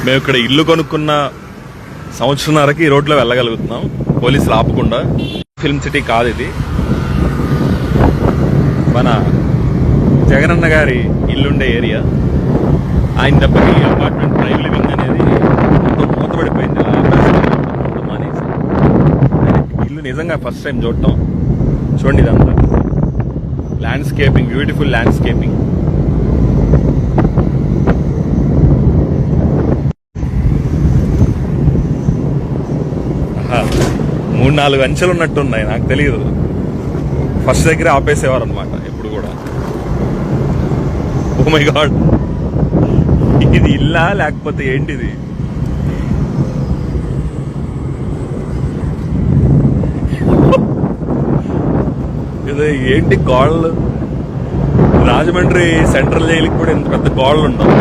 మేము ఇక్కడ ఇల్లు కొనుక్కున్న సంవత్సరంన్నరకి ఈ రోడ్లో వెళ్ళగలుగుతున్నాం పోలీసులు ఆపకుండా. ఫిల్మ్ సిటీ కాదు ఇది, మన జగనన్న గారి ఇల్లుండే ఏరియా. ఆయన దెబ్బకి అపార్ట్మెంట్ ప్రైవ్ లివింగ్ అనేది మొత్తం మూతపడిపోయింది. మానేసి ఇల్లు నిజంగా ఫస్ట్ టైం చూడటం. చూడండి ఇదంతా ల్యాండ్స్కేపింగ్, బ్యూటిఫుల్ ల్యాండ్స్కేపింగ్. మూడు నాలుగు అంచెలు ఉన్నట్టున్నాయి, నాకు తెలియదు. ఫస్ట్ దగ్గర ఆపేసేవారు అనమాట ఎప్పుడు కూడా. ఓ మై గాడ్, ఇది ఇల్లా లేకపోతే ఏంటిది? ఇది ఏంటి గోడలు? రాజమండ్రి సెంట్రల్ జైలుకి కూడా ఇంత పెద్ద గోడలు ఉండవు.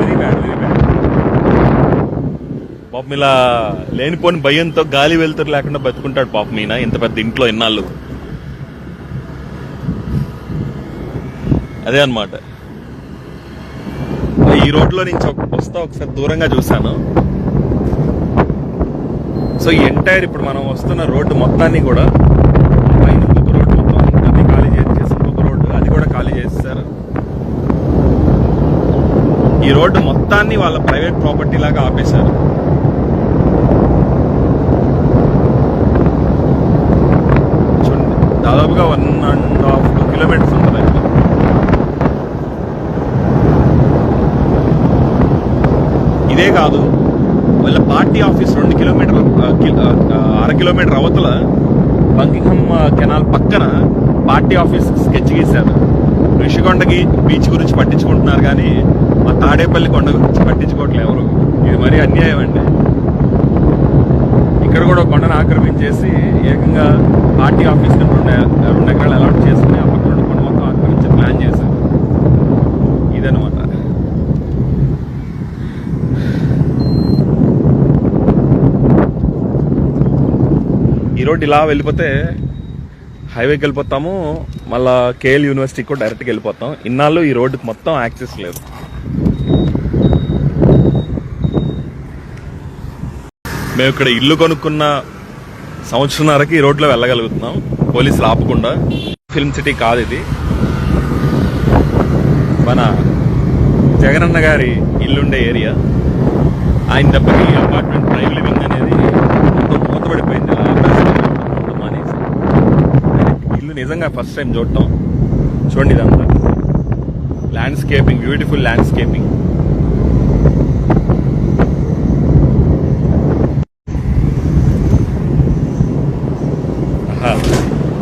Very bad, very bad. పాపం ఇలా లేనిపోని భయంతో గాలి వెళ్తురు లేకుండా బతుకుంటాడు పాపం ఈయన ఇంత పెద్ద ఇంట్లో ఇన్నాళ్ళు. అదే అన్నమాట. ఈ రోడ్లో నుంచి వస్తా ఒకసారి దూరంగా చూశాను. సో ఎంటైర్ ఇప్పుడు మనం వస్తున్న రోడ్డు మొత్తాన్ని కూడా పైన ఇంకొక రోడ్డు మొత్తం అది ఖాళీ చేసి ఇంకొక రోడ్డు అది కూడా ఖాళీ చేస్తారు. ఈ రోడ్డు మొత్తాన్ని వాళ్ళ ప్రైవేట్ ప్రాపర్టీ లాగా ఆపేశారు. చూడండి, దాదాపుగా 1.5 కిలోమీటర్స్ ఉంటుంది. ఇదే కాదు, వాళ్ళ పార్టీ ఆఫీస్ 2 కిలోమీటర్ 1/2 కిలోమీటర్ అవతల బంకింగ్హమ్ కెనాల్ పక్కన పార్టీ ఆఫీస్ స్కెచ్ గీశారు. ఋషికొండకి బీచ్ గురించి పట్టించుకుంటున్నారు కానీ మా తాడేపల్లి కొండ గురించి పట్టించుకోవట్లేదు ఎవరు. ఇది మరీ అన్యాయం అండి. ఇక్కడ కూడా కొండను ఆక్రమించేసి ఏకంగా పార్టీ ఆఫీస్ 2 ఎకరాలు అలాట్ చేసుకుని ఆ పక్కన కొండ మొత్తం ఆక్రమించి ప్లాన్ చేశారు. ఇదనమాట. ఈ రోడ్ ఇలా వెళ్ళిపోతే హైవేకి వెళ్ళిపోతాము, మళ్ళా కేఎల్ యూనివర్సిటీకి కూడా డైరెక్ట్గా వెళ్ళిపోతాం. ఇన్నాళ్ళు ఈ రోడ్డుకి మొత్తం యాక్సెస్ లేదు. మేము ఇక్కడ ఇల్లు కొనుక్కున్న సంవత్సరంన్నరకి ఈ రోడ్లో వెళ్ళగలుగుతున్నాం పోలీసులు ఆపకుండా. ఫిల్మ్ సిటీ కాదు ఇది, మన జగనన్న గారి ఇల్లుండే ఏరియా. ఆయన దెబ్బకి అపార్ట్మెంట్ ప్రైవ్ లివింగ్ అనేది మొత్తం మూతపడిపోయింది. మానేసి ఇల్లు నిజంగా ఫస్ట్ టైం చూడటం. చూడండి ఇదంతా ల్యాండ్స్కేపింగ్, బ్యూటిఫుల్ ల్యాండ్స్కేపింగ్.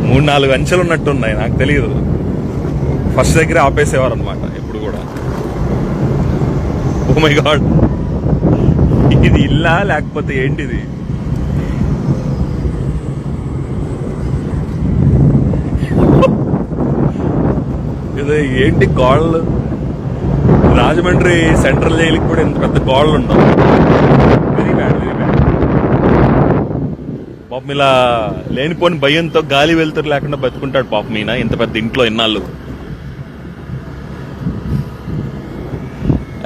మూడు నాలుగు అంచెలు ఉన్నట్టున్నాయి, నాకు తెలియదు. ఫస్ట్ దగ్గర ఆపేసేవారు అనమాట ఎప్పుడు కూడా. ఓ మై గాడ్, ఇది ఇల్లా లేకపోతే ఏంటిది? ఇది ఏంటి గోడలు? రాజమండ్రి సెంట్రల్ జైలుకి కూడా ఇంత పెద్ద గోడలు ఉండవు. Very bad, very bad. పాపం ఇలా లేనిపోని భయంతో గాలి వెళ్తురు లేకుండా బతుకుంటాడు పాపం ఈయన ఇంత పెద్ద ఇంట్లో ఇన్నాళ్ళు.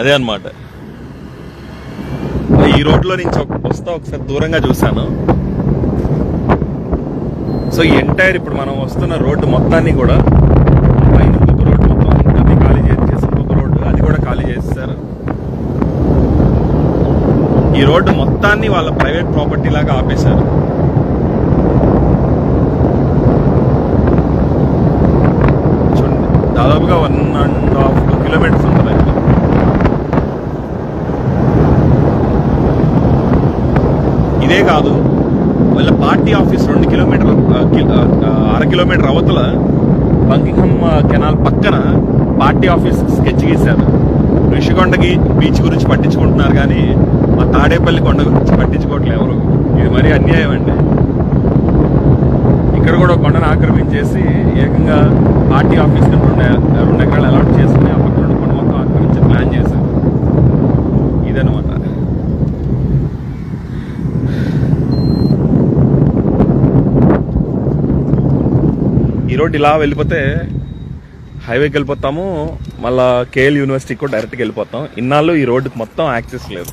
అదే అన్నమాట. ఈ రోడ్లో నుంచి వస్తా ఒకసారి దూరంగా చూశాను. సో ఎంటైర్ ఇప్పుడు మనం వస్తున్న రోడ్డు మొత్తాన్ని కూడా పైన ఇంకొక రోడ్డు మొత్తం అది ఖాళీ చేసి ఇంకొక రోడ్డు అది కూడా ఖాళీ చేస్తారు. ఈ రోడ్డు మొత్తాన్ని వాళ్ళ ప్రైవేట్ ప్రాపర్టీ లాగా ఆపేశారు. చూడండి, దాదాపుగా 1.5 కిలోమీటర్స్ ఉంటుంది. ఇదే కాదు, వాళ్ళ పార్టీ ఆఫీస్ 2 కిలోమీటర్ 1/2 కిలోమీటర్ అవతల బంకింగ్హమ్ కెనాల్ పక్కన పార్టీ ఆఫీస్ స్కెచ్ గీశారు. ఋషికొండకి బీచ్ గురించి పట్టించుకుంటున్నారు కానీ మా తాడేపల్లి కొండ గురించి పట్టించుకోవట్లేదు ఎవరు. ఇది మరీ అన్యాయం అండి. ఇక్కడ కూడా కొండను ఆక్రమించేసి ఏకంగా పార్టీ ఆఫీస్ 2 ఎకరాలు అలాట్ చేసుకుని ఆ పక్కన కొండ మొత్తం ఆక్రమించి ప్లాన్ చేశారు. ఇదనమాట. ఈ రోడ్ ఇలా వెళ్ళిపోతే హైవేకి వెళ్ళిపోతాము, మళ్ళా కేఎల్ యూనివర్సిటీకి కూడా డైరెక్ట్గా వెళ్ళిపోతాం. ఇన్నాళ్ళు ఈ రోడ్డుకి మొత్తం యాక్సెస్ లేదు.